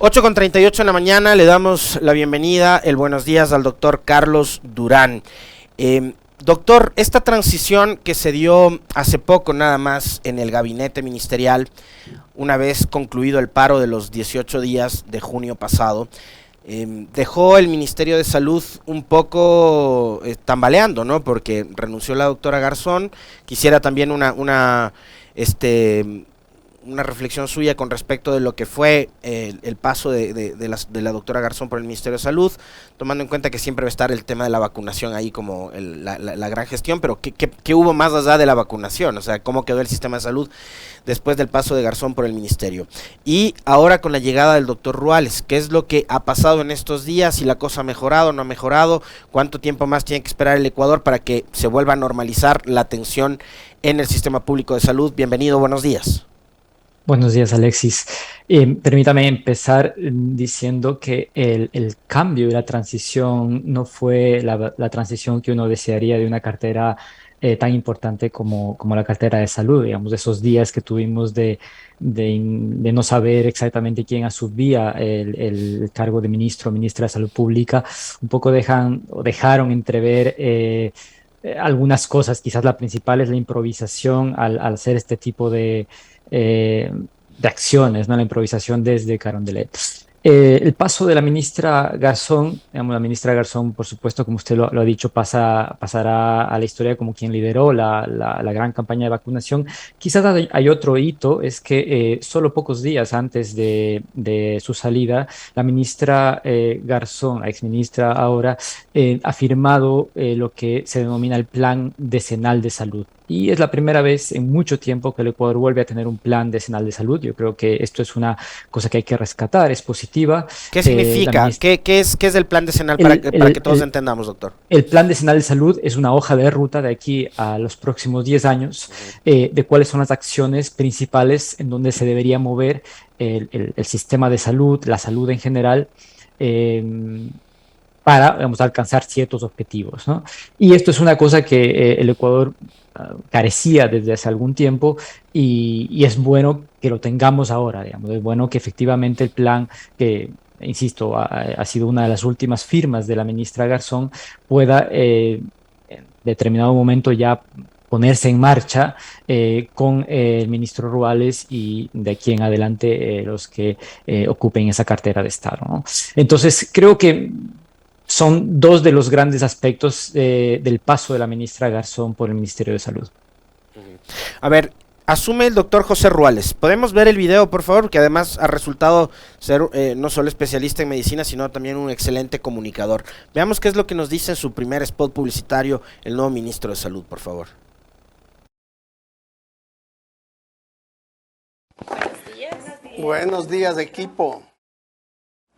8:38 en la mañana, le damos la bienvenida, el buenos días al doctor Carlos Durán. Doctor, esta transición que se dio hace poco nada más en el gabinete ministerial, una vez concluido el paro de los 18 días de junio pasado, dejó el Ministerio de Salud un poco tambaleando, ¿no? Porque renunció la doctora Garzón. Quisiera también una reflexión suya con respecto de lo que fue el paso de la doctora Garzón por el Ministerio de Salud, tomando en cuenta que siempre va a estar el tema de la vacunación ahí como la gran gestión, pero ¿qué hubo más allá de la vacunación? O sea, ¿cómo quedó el sistema de salud después del paso de Garzón por el Ministerio? Y ahora con la llegada del doctor Ruales, ¿qué es lo que ha pasado en estos días? ¿Si la cosa ha mejorado o no ha mejorado? ¿Cuánto tiempo más tiene que esperar el Ecuador para que se vuelva a normalizar la atención en el sistema público de salud? Bienvenido, buenos días. Buenos días, Alexis. Permítame empezar diciendo que el cambio y la transición no fue la transición que uno desearía de una cartera tan importante como la cartera de salud. Digamos, esos días que tuvimos de no saber exactamente quién asumía el cargo de ministro o ministra de Salud Pública, un poco dejaron entrever algunas cosas. Quizás la principal es la improvisación al hacer este tipo eh, de acciones, ¿no? La improvisación desde Carondelet. El paso de la ministra Garzón, digamos, la ministra Garzón, por supuesto, como usted lo ha dicho, pasará a la historia como quien lideró la gran campaña de vacunación. Quizás hay otro hito, es que solo pocos días antes de su salida, la ministra Garzón, la exministra ahora, ha firmado lo que se denomina el Plan Decenal de Salud. Y es la primera vez en mucho tiempo que el Ecuador vuelve a tener un plan decenal de salud. Yo creo que esto es una cosa que hay que rescatar, es positiva. ¿Qué significa? ¿Qué es el plan decenal para que todos entendamos, doctor? El plan decenal de salud es una hoja de ruta de aquí a los próximos 10 años de cuáles son las acciones principales en donde se debería mover el sistema de salud, la salud en general, eh, para, digamos, alcanzar ciertos objetivos, ¿no? Y esto es una cosa que el Ecuador carecía desde hace algún tiempo y es bueno que lo tengamos ahora, digamos. Es bueno que efectivamente el plan que, insisto, ha sido una de las últimas firmas de la ministra Garzón, pueda en determinado momento ya ponerse en marcha con el ministro Ruales y de aquí en adelante los que ocupen esa cartera de Estado, ¿no? Entonces, creo que son dos de los grandes aspectos del paso de la ministra Garzón por el Ministerio de Salud. A ver, asume el doctor José Ruales. ¿Podemos ver el video, por favor? Que además ha resultado ser no solo especialista en medicina, sino también un excelente comunicador. Veamos qué es lo que nos dice en su primer spot publicitario el nuevo ministro de Salud, por favor. Buenos días, equipo.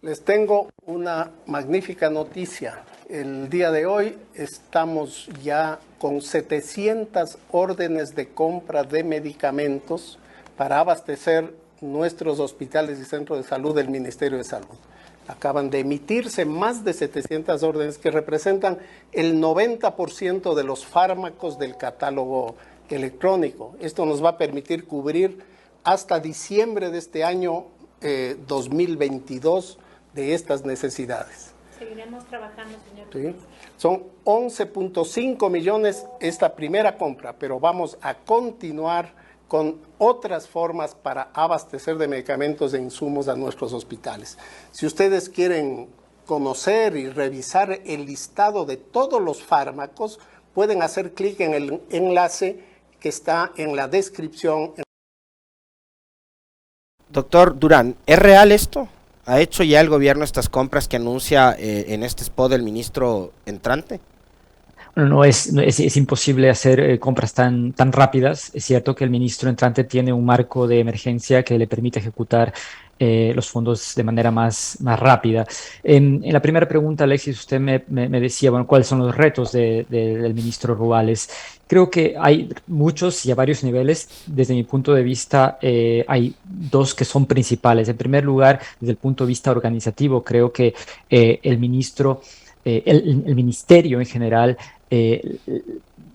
Les tengo una magnífica noticia. El día de hoy estamos ya con 700 órdenes de compra de medicamentos para abastecer nuestros hospitales y centros de salud del Ministerio de Salud. Acaban de emitirse más de 700 órdenes que representan el 90% de los fármacos del catálogo electrónico. Esto nos va a permitir cubrir hasta diciembre de este año 2022 de estas necesidades. Seguiremos trabajando, señor. ¿Sí? Son 11.5 millones esta primera compra, pero vamos a continuar con otras formas para abastecer de medicamentos e insumos a nuestros hospitales. Si ustedes quieren conocer y revisar el listado de todos los fármacos, pueden hacer clic en el enlace que está en la descripción. Doctor Durán, ¿es real esto? ¿Ha hecho ya el gobierno estas compras que anuncia en este spot del ministro entrante? No es imposible hacer compras tan rápidas. Es cierto que el ministro entrante tiene un marco de emergencia que le permite ejecutar los fondos de manera más rápida. En la primera pregunta, Alexis, usted me decía, bueno, ¿cuáles son los retos del ministro Ruales? Creo que hay muchos y a varios niveles. Desde mi punto de vista, hay dos que son principales. En primer lugar, desde el punto de vista organizativo, creo que el ministerio en general eh,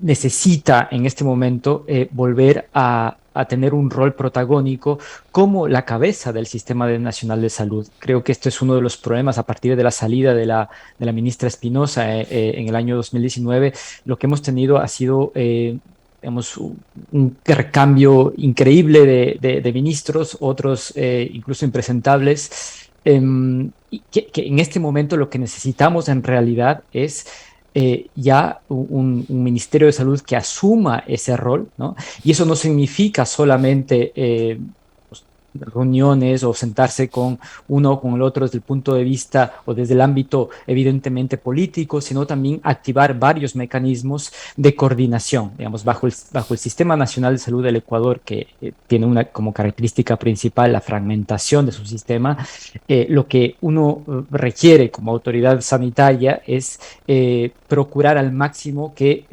necesita en este momento volver a tener un rol protagónico como la cabeza del Sistema Nacional de Salud. Creo que esto es uno de los problemas a partir de la salida de la ministra Espinosa en el año 2019. Lo que hemos tenido ha sido digamos, un recambio increíble de ministros, otros incluso impresentables, y que en este momento lo que necesitamos en realidad es ya un Ministerio de Salud que asuma ese rol, ¿no? Y eso no significa solamente reuniones o sentarse con uno o con el otro desde el punto de vista o desde el ámbito evidentemente político, sino también activar varios mecanismos de coordinación, digamos, bajo el Sistema Nacional de Salud del Ecuador, que tiene una como característica principal la fragmentación de su sistema. Lo que uno requiere como autoridad sanitaria es procurar al máximo que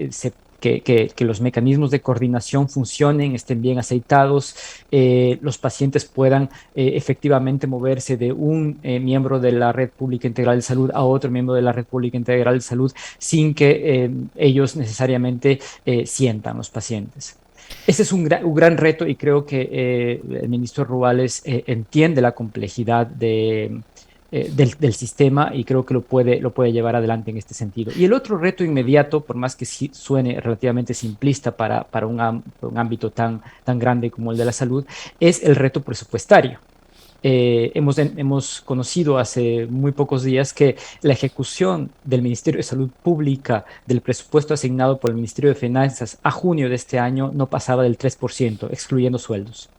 que los mecanismos de coordinación funcionen, estén bien aceitados, los pacientes puedan efectivamente moverse de un miembro de la Red Pública Integral de Salud a otro miembro de la Red Pública Integral de Salud sin que ellos necesariamente sientan los pacientes. Ese es un gran reto y creo que el ministro Ruales entiende la complejidad del sistema y creo que lo puede llevar adelante en este sentido. Y el otro reto inmediato, por más que suene relativamente simplista para un ámbito tan grande como el de la salud, es el reto presupuestario. Hemos conocido hace muy pocos días que la ejecución del Ministerio de Salud Pública del presupuesto asignado por el Ministerio de Finanzas a junio de este año no pasaba del 3%, excluyendo sueldos.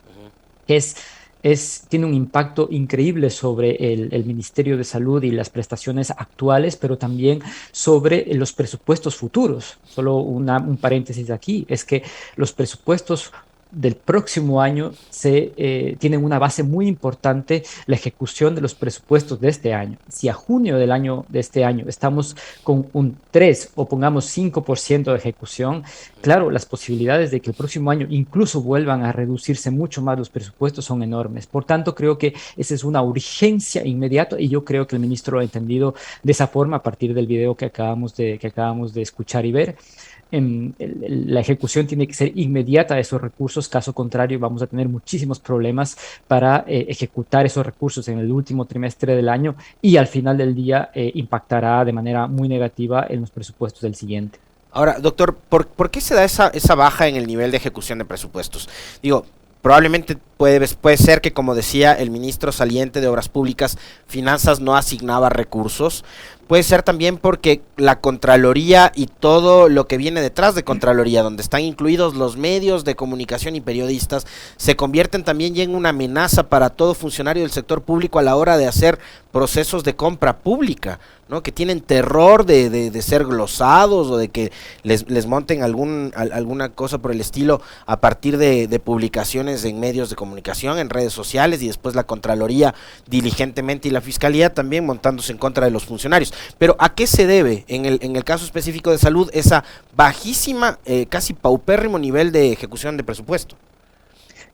Tiene un impacto increíble sobre el Ministerio de Salud y las prestaciones actuales, pero también sobre los presupuestos futuros. Solo un paréntesis aquí, es que los presupuestos del próximo año tienen una base muy importante, la ejecución de los presupuestos de este año. Si a junio de este año estamos con un 3 o pongamos 5% de ejecución, claro, las posibilidades de que el próximo año incluso vuelvan a reducirse mucho más los presupuestos son enormes. Por tanto, creo que esa es una urgencia inmediata y yo creo que el ministro lo ha entendido de esa forma a partir del video que acabamos de escuchar y ver. La ejecución tiene que ser inmediata de esos recursos, caso contrario vamos a tener muchísimos problemas para ejecutar esos recursos en el último trimestre del año y al final del día impactará de manera muy negativa en los presupuestos del siguiente. Ahora, doctor, ¿por qué se da esa baja en el nivel de ejecución de presupuestos? Digo, probablemente puede ser que, como decía el ministro saliente de Obras Públicas, Finanzas no asignaba recursos. Puede ser también porque la Contraloría y todo lo que viene detrás de Contraloría, donde están incluidos los medios de comunicación y periodistas, se convierten también ya en una amenaza para todo funcionario del sector público a la hora de hacer procesos de compra pública, ¿no? Que tienen terror de ser glosados o de que les monten alguna cosa por el estilo a partir de publicaciones en medios de comunicación, en redes sociales, y después la Contraloría diligentemente y la Fiscalía también montándose en contra de los funcionarios. Pero ¿a qué se debe en el caso específico de salud esa bajísima, casi paupérrimo nivel de ejecución de presupuesto?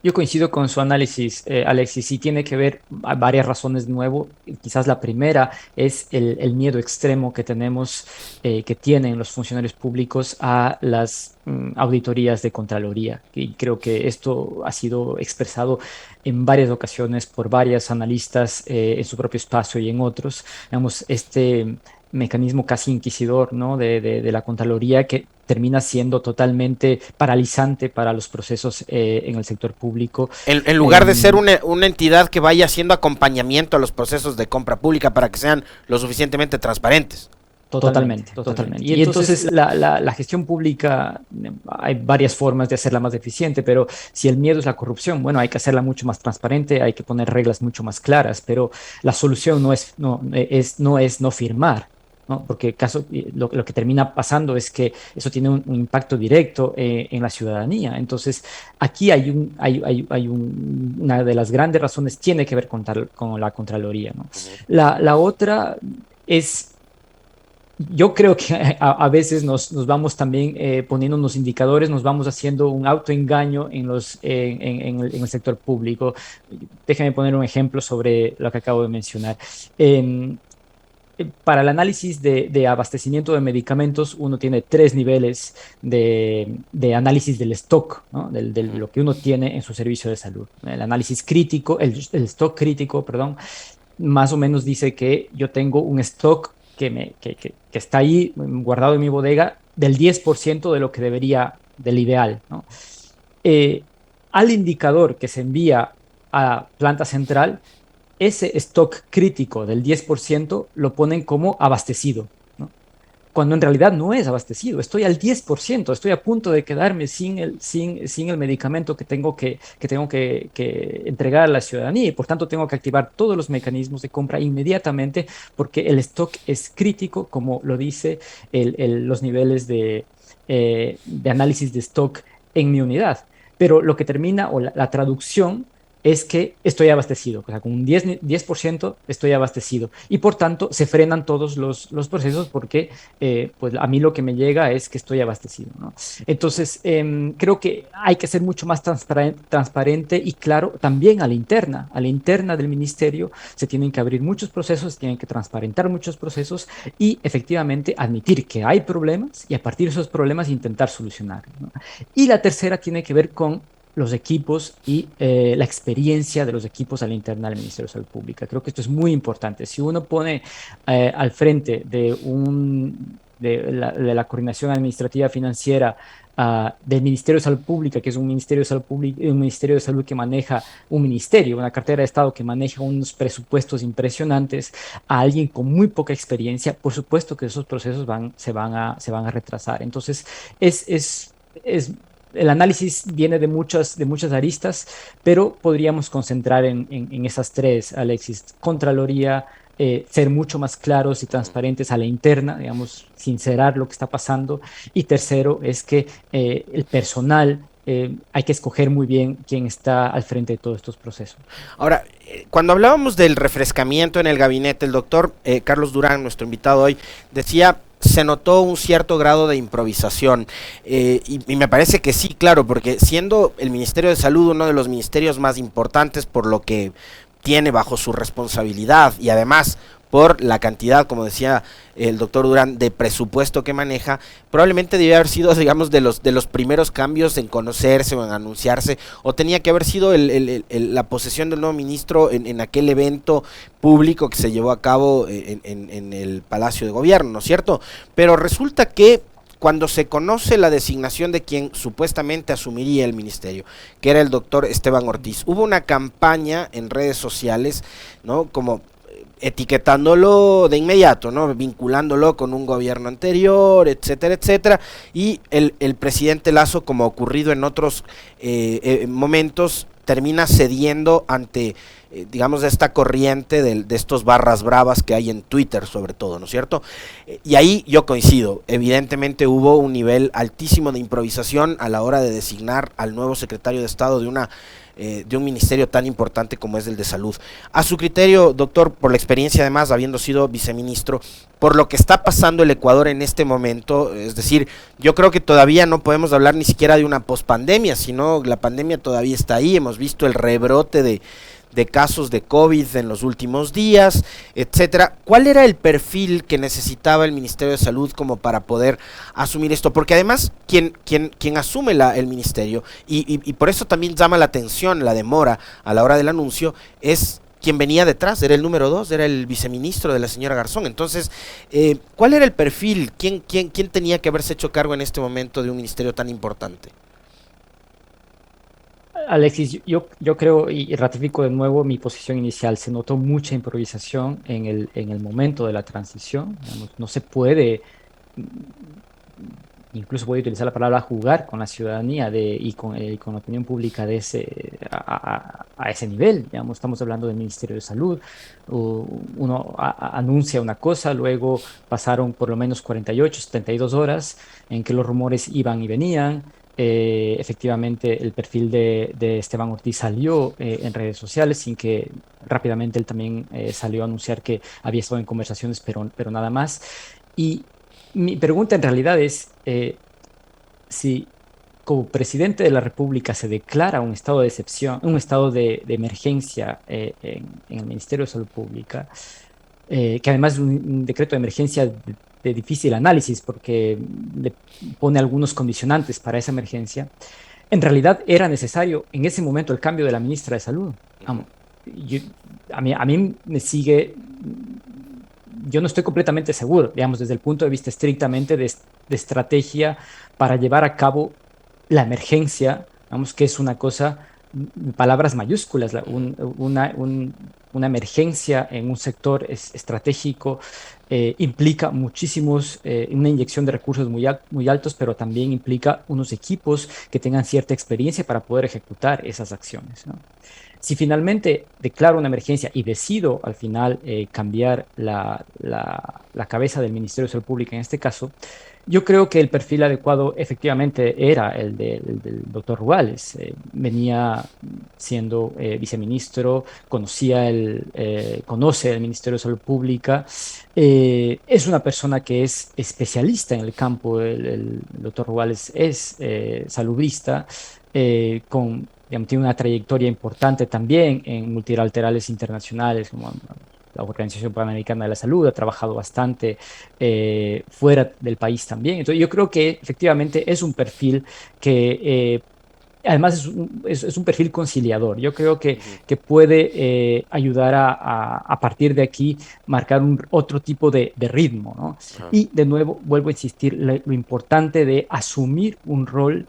Yo coincido con su análisis, Alexis, y tiene que ver varias razones de nuevo. Quizás la primera es el miedo extremo que tenemos, que tienen los funcionarios públicos a las auditorías de Contraloría. Y creo que esto ha sido expresado en varias ocasiones por varios analistas en su propio espacio y en otros. Digamos, este mecanismo casi inquisidor, ¿no? de la Contraloría que termina siendo totalmente paralizante para los procesos en el sector público. En lugar de ser una entidad que vaya haciendo acompañamiento a los procesos de compra pública para que sean lo suficientemente transparentes. Totalmente. Y entonces la gestión pública, hay varias formas de hacerla más eficiente, pero si el miedo es la corrupción, bueno, hay que hacerla mucho más transparente, hay que poner reglas mucho más claras, pero la solución no es no firmar, ¿no? Porque lo que termina pasando es que eso tiene un impacto directo en la ciudadanía. Entonces, aquí una de las grandes razones tiene que ver con la Contraloría, ¿no? La otra es, yo creo que a veces nos vamos también poniendo unos indicadores, nos vamos haciendo un autoengaño en el sector público. Déjame poner un ejemplo sobre lo que acabo de mencionar. para el análisis de abastecimiento de medicamentos, uno tiene tres niveles de análisis del stock, ¿no? De lo que uno tiene en su servicio de salud. El análisis crítico, el stock crítico, perdón, más o menos dice que yo tengo un stock que está ahí guardado en mi bodega del 10% de lo que debería, del ideal, ¿no? Eh, Al indicador que se envía a planta central, ese stock crítico del 10% lo ponen como abastecido, ¿no? Cuando en realidad no es abastecido. Estoy al 10%, estoy a punto de quedarme sin el medicamento que entregar a la ciudadanía y por tanto tengo que activar todos los mecanismos de compra inmediatamente porque el stock es crítico, como lo dice los niveles de análisis de stock en mi unidad. Pero lo que termina, o la traducción, es que estoy abastecido, o sea, con un 10% estoy abastecido y por tanto se frenan todos los procesos porque pues a mí lo que me llega es que estoy abastecido, ¿no? Entonces, creo que hay que ser mucho más transparente y claro también a la interna del ministerio se tienen que abrir muchos procesos, se tienen que transparentar muchos procesos y efectivamente admitir que hay problemas y a partir de esos problemas intentar solucionarlos, ¿no? Y la tercera tiene que ver con los equipos y la experiencia de los equipos a la interna del Ministerio de Salud Pública. Creo que esto es muy importante. Si uno pone al frente de la coordinación administrativa financiera del Ministerio de Salud Pública, que es un Ministerio de Salud Pública, un Ministerio de Salud que maneja un ministerio, una cartera de Estado que maneja unos presupuestos impresionantes, a alguien con muy poca experiencia, por supuesto que esos procesos se van a retrasar. Entonces, el análisis viene de muchas aristas, pero podríamos concentrar en esas tres, Alexis. Contraloría, ser mucho más claros y transparentes a la interna, digamos, sincerar lo que está pasando. Y tercero es que el personal, hay que escoger muy bien quién está al frente de todos estos procesos. Ahora, cuando hablábamos del refrescamiento en el gabinete, el doctor Carlos Durán, nuestro invitado hoy, decía se notó un cierto grado de improvisación y me parece que sí, claro, porque siendo el Ministerio de Salud uno de los ministerios más importantes por lo que tiene bajo su responsabilidad y además por la cantidad, como decía el doctor Durán, de presupuesto que maneja, probablemente debía haber sido, digamos, de los primeros cambios en conocerse o en anunciarse, o tenía que haber sido la posesión del nuevo ministro en aquel evento público que se llevó a cabo en el Palacio de Gobierno, ¿no es cierto? Pero resulta que cuando se conoce la designación de quien supuestamente asumiría el ministerio, que era el doctor Esteban Ortiz, hubo una campaña en redes sociales, ¿no? Como etiquetándolo de inmediato, ¿no? Vinculándolo con un gobierno anterior, etcétera, etcétera, y el presidente Lasso, como ocurrido en otros momentos, termina cediendo ante, digamos, esta corriente de estos barras bravas que hay en Twitter sobre todo, ¿no es cierto? Y ahí yo coincido, evidentemente hubo un nivel altísimo de improvisación a la hora de designar al nuevo secretario de Estado de un ministerio tan importante como es el de salud. A su criterio, doctor, por la experiencia además, habiendo sido viceministro, por lo que está pasando el Ecuador en este momento, es decir, yo creo que todavía no podemos hablar ni siquiera de una pospandemia, sino la pandemia todavía está ahí, hemos visto el rebrote de casos de COVID en los últimos días, etcétera. ¿Cuál era el perfil que necesitaba el Ministerio de Salud como para poder asumir esto? Porque además quien asume el ministerio, y por eso también llama la atención la demora a la hora del anuncio, es quien venía detrás, era el número 2, era el viceministro de la señora Garzón. Entonces, ¿cuál era el perfil? ¿Quién tenía que haberse hecho cargo en este momento de un ministerio tan importante? Alexis, yo creo y ratifico de nuevo mi posición inicial. Se notó mucha improvisación en el momento de la transición. Digamos, no se puede, incluso voy a utilizar la palabra jugar con la ciudadanía y con la opinión pública a ese nivel. Digamos, estamos hablando del Ministerio de Salud. Uno anuncia una cosa, luego pasaron por lo menos 48, 72 horas en que los rumores iban y venían. Efectivamente el perfil de Esteban Ortiz salió en redes sociales sin que rápidamente él también salió a anunciar que había estado en conversaciones, pero nada más. Y mi pregunta en realidad es si como presidente de la República se declara un estado de excepción, un estado de emergencia en el Ministerio de Salud Pública, que además es un decreto de emergencia de difícil análisis porque le pone algunos condicionantes para esa emergencia, en realidad era necesario en ese momento el cambio de la ministra de Salud. Yo, a mí me sigue, yo no estoy completamente seguro, digamos, desde el punto de vista estrictamente de estrategia para llevar a cabo la emergencia, vamos, que es una cosa, palabras mayúsculas, una emergencia en un sector estratégico implica muchísimos, una inyección de recursos muy altos, pero también implica unos equipos que tengan cierta experiencia para poder ejecutar esas acciones, ¿no? Si finalmente declaro una emergencia y decido al final cambiar la cabeza del Ministerio de Salud Pública en este caso, yo creo que el perfil adecuado efectivamente era el del doctor Ruales. Venía siendo viceministro, conoce el Ministerio de Salud Pública, es una persona que es especialista en el campo. El doctor Ruales es salubrista, tiene una trayectoria importante también en multilaterales internacionales como la Organización Panamericana de la Salud, ha trabajado bastante fuera del país también. Entonces yo creo que efectivamente es un perfil que además es un perfil conciliador. Yo creo que puede ayudar a partir de aquí marcar otro tipo de ritmo, ¿no? Y de nuevo vuelvo a insistir, lo importante de asumir un rol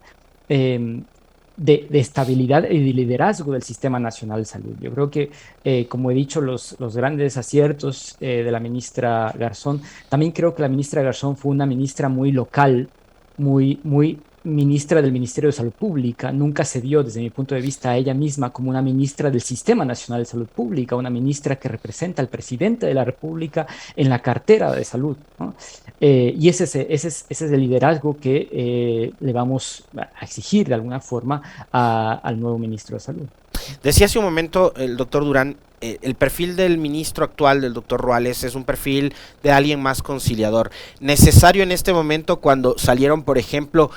de estabilidad y de liderazgo del Sistema Nacional de Salud. Yo creo que, como he dicho, los grandes aciertos de la ministra Garzón, también creo que la ministra Garzón fue una ministra muy local, muy ministra del Ministerio de Salud Pública. Nunca se vio, desde mi punto de vista, a ella misma como una ministra del Sistema Nacional de Salud Pública, una ministra que representa al presidente de la República en la cartera de salud, ¿no? Y ese es el liderazgo que le vamos a exigir de alguna forma al nuevo ministro de Salud. Decía hace un momento el doctor Durán, el perfil del ministro actual, del doctor Ruales, es un perfil de alguien más conciliador. Necesario en este momento cuando salieron, por ejemplo,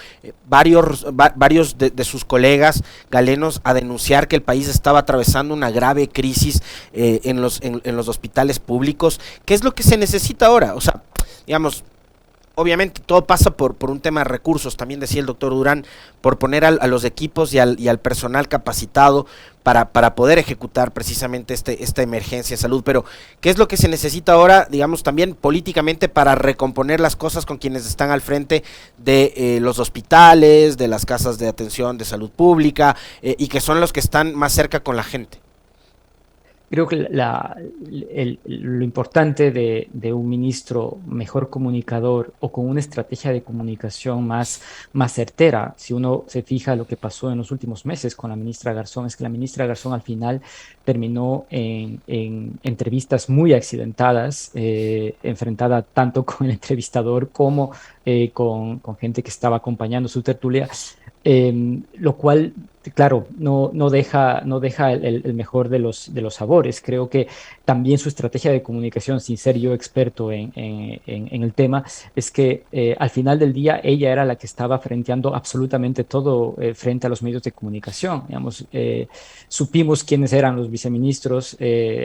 varios de sus colegas galenos a denunciar que el país estaba atravesando una grave crisis en los hospitales públicos. ¿Qué es lo que se necesita ahora? O sea, digamos, obviamente todo pasa por un tema de recursos, también decía el doctor Durán, por poner a los equipos y al personal capacitado para poder ejecutar precisamente esta emergencia de salud, pero ¿qué es lo que se necesita ahora, digamos, también políticamente para recomponer las cosas con quienes están al frente de los hospitales, de las casas de atención de salud pública y que son los que están más cerca con la gente? Creo que lo importante de un ministro mejor comunicador o con una estrategia de comunicación más certera, si uno se fija lo que pasó en los últimos meses con la ministra Garzón, es que la ministra Garzón al final terminó en entrevistas muy accidentadas, enfrentada tanto con el entrevistador como con gente que estaba acompañando su tertulia. Lo cual, claro, no deja el mejor de los sabores. Creo que también su estrategia de comunicación, sin ser yo experto en el tema, es que al final del día ella era la que estaba frenteando absolutamente todo frente a los medios de comunicación. Digamos, supimos quiénes eran los viceministros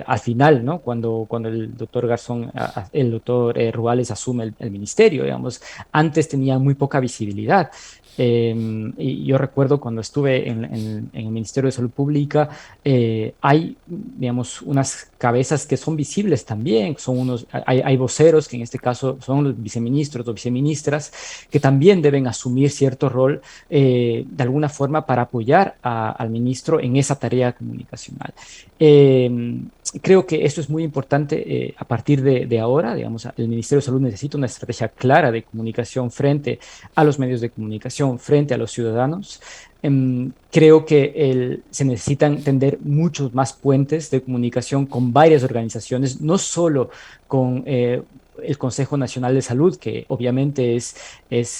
al final, ¿no? Cuando el doctor Garzón, el doctor Ruales asume el ministerio, digamos, antes tenía muy poca visibilidad. Y yo recuerdo cuando estuve en el Ministerio de Salud Pública, hay, digamos, unas cabezas que son visibles también, hay voceros que en este caso son los viceministros o viceministras que también deben asumir cierto rol de alguna forma para apoyar al ministro en esa tarea comunicacional. Creo que esto es muy importante a partir de ahora. Digamos, el Ministerio de Salud necesita una estrategia clara de comunicación frente a los medios de comunicación, frente a los ciudadanos. Creo que se necesitan tender muchos más puentes de comunicación con varias organizaciones, no solo con el Consejo Nacional de Salud, que obviamente es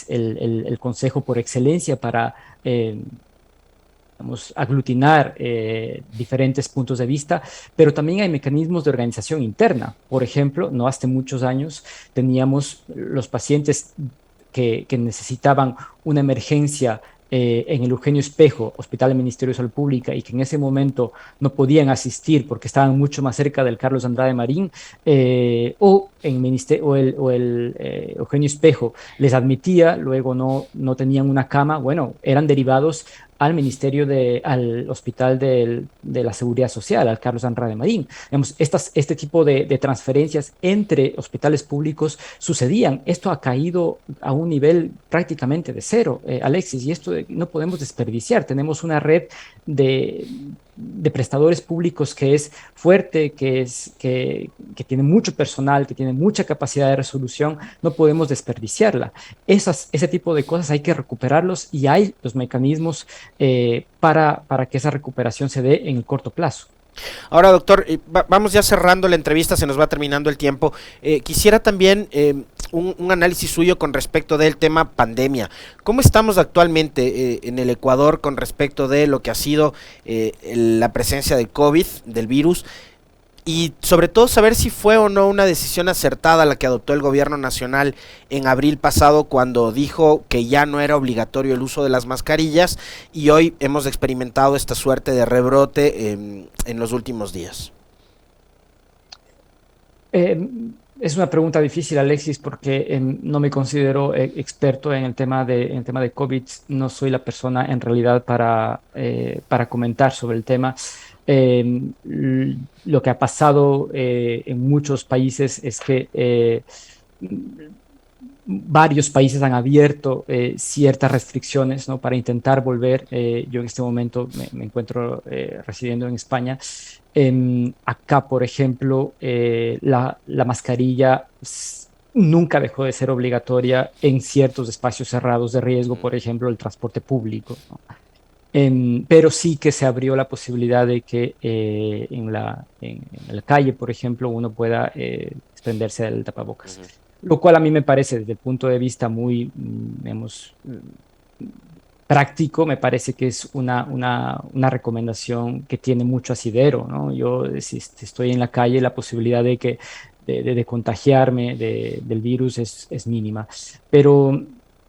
el consejo por excelencia para vamos, aglutinar diferentes puntos de vista, pero también hay mecanismos de organización interna. Por ejemplo, no hace muchos años teníamos los pacientes que necesitaban una emergencia en el Eugenio Espejo, Hospital del Ministerio de Salud Pública, y que en ese momento no podían asistir porque estaban mucho más cerca del Carlos Andrade Marín, o el Eugenio Espejo les admitía, luego no tenían una cama, bueno, eran derivados al Hospital de la Seguridad Social, al Carlos Andrade Marín. Digamos, este tipo de transferencias entre hospitales públicos sucedían. Esto ha caído a un nivel prácticamente de cero, Alexis, y esto no podemos desperdiciar. Tenemos una red de prestadores públicos que es fuerte, que tiene mucho personal, que tiene mucha capacidad de resolución, no podemos desperdiciarla. Ese tipo de cosas hay que recuperarlos y hay los mecanismos para que esa recuperación se dé en el corto plazo. Ahora, doctor, vamos ya cerrando la entrevista, se nos va terminando el tiempo. Quisiera también un análisis suyo con respecto del tema pandemia. ¿Cómo estamos actualmente en el Ecuador con respecto de lo que ha sido la presencia del COVID, del virus? Y sobre todo saber si fue o no una decisión acertada la que adoptó el gobierno nacional en abril pasado, cuando dijo que ya no era obligatorio el uso de las mascarillas, y hoy hemos experimentado esta suerte de rebrote en los últimos días. Es una pregunta difícil, Alexis, porque no me considero experto en el tema de COVID. No soy la persona en realidad para comentar sobre el tema. Lo que ha pasado en muchos países es que varios países han abierto ciertas restricciones, ¿no?, para intentar volver. Yo en este momento me encuentro residiendo en España. Acá, por ejemplo, la mascarilla nunca dejó de ser obligatoria en ciertos espacios cerrados de riesgo, por ejemplo, el transporte público, ¿no? Pero sí que se abrió la posibilidad de que en la calle, por ejemplo, uno pueda desprenderse del tapabocas. Lo cual a mí me parece, desde el punto de vista muy, digamos, práctico, me parece que es una recomendación que tiene mucho asidero, ¿no? Yo, si estoy en la calle, la posibilidad de contagiarme del virus es mínima. Pero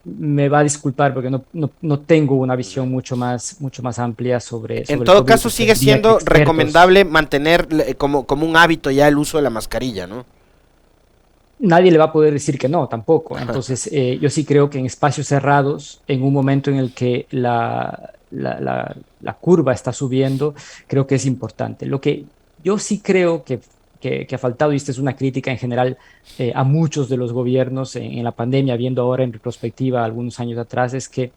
me va a disculpar porque no tengo una visión mucho más amplia sobre en todo COVID. caso, sigue siendo recomendable mantener como un hábito ya el uso de la mascarilla, ¿no? Nadie le va a poder decir que no, tampoco. Entonces, yo sí creo que en espacios cerrados, en un momento en el que la curva está subiendo, creo que es importante. Lo que yo sí creo que ha faltado, y esta es una crítica en general a muchos de los gobiernos en la pandemia, viendo ahora en retrospectiva algunos años atrás, es que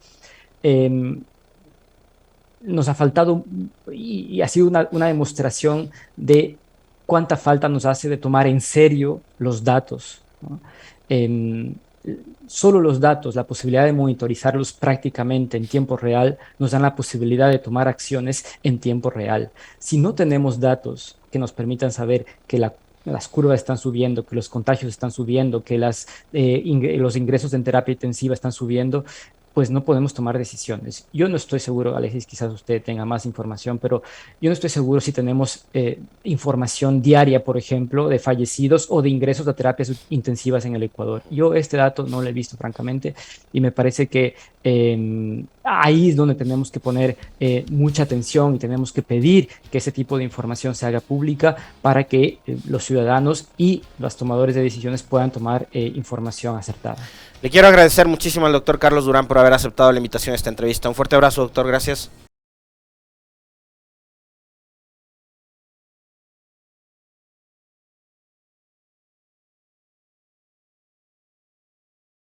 nos ha faltado, y ha sido una demostración de cuánta falta nos hace de tomar en serio los datos, ¿no? Solo los datos, la posibilidad de monitorizarlos prácticamente en tiempo real, nos dan la posibilidad de tomar acciones en tiempo real. Si no tenemos datos que nos permitan saber que las curvas están subiendo, que los contagios están subiendo, que los ingresos en terapia intensiva están subiendo, pues no podemos tomar decisiones. Yo no estoy seguro, Alexis, quizás usted tenga más información, pero yo no estoy seguro si tenemos información diaria, por ejemplo, de fallecidos o de ingresos a terapias intensivas en el Ecuador. Yo este dato no lo he visto, francamente, y me parece que ahí es donde tenemos que poner mucha atención y tenemos que pedir que ese tipo de información se haga pública para que los ciudadanos y los tomadores de decisiones puedan tomar información acertada. Le quiero agradecer muchísimo al doctor Carlos Durán por haber aceptado la invitación a esta entrevista. Un fuerte abrazo, doctor. Gracias.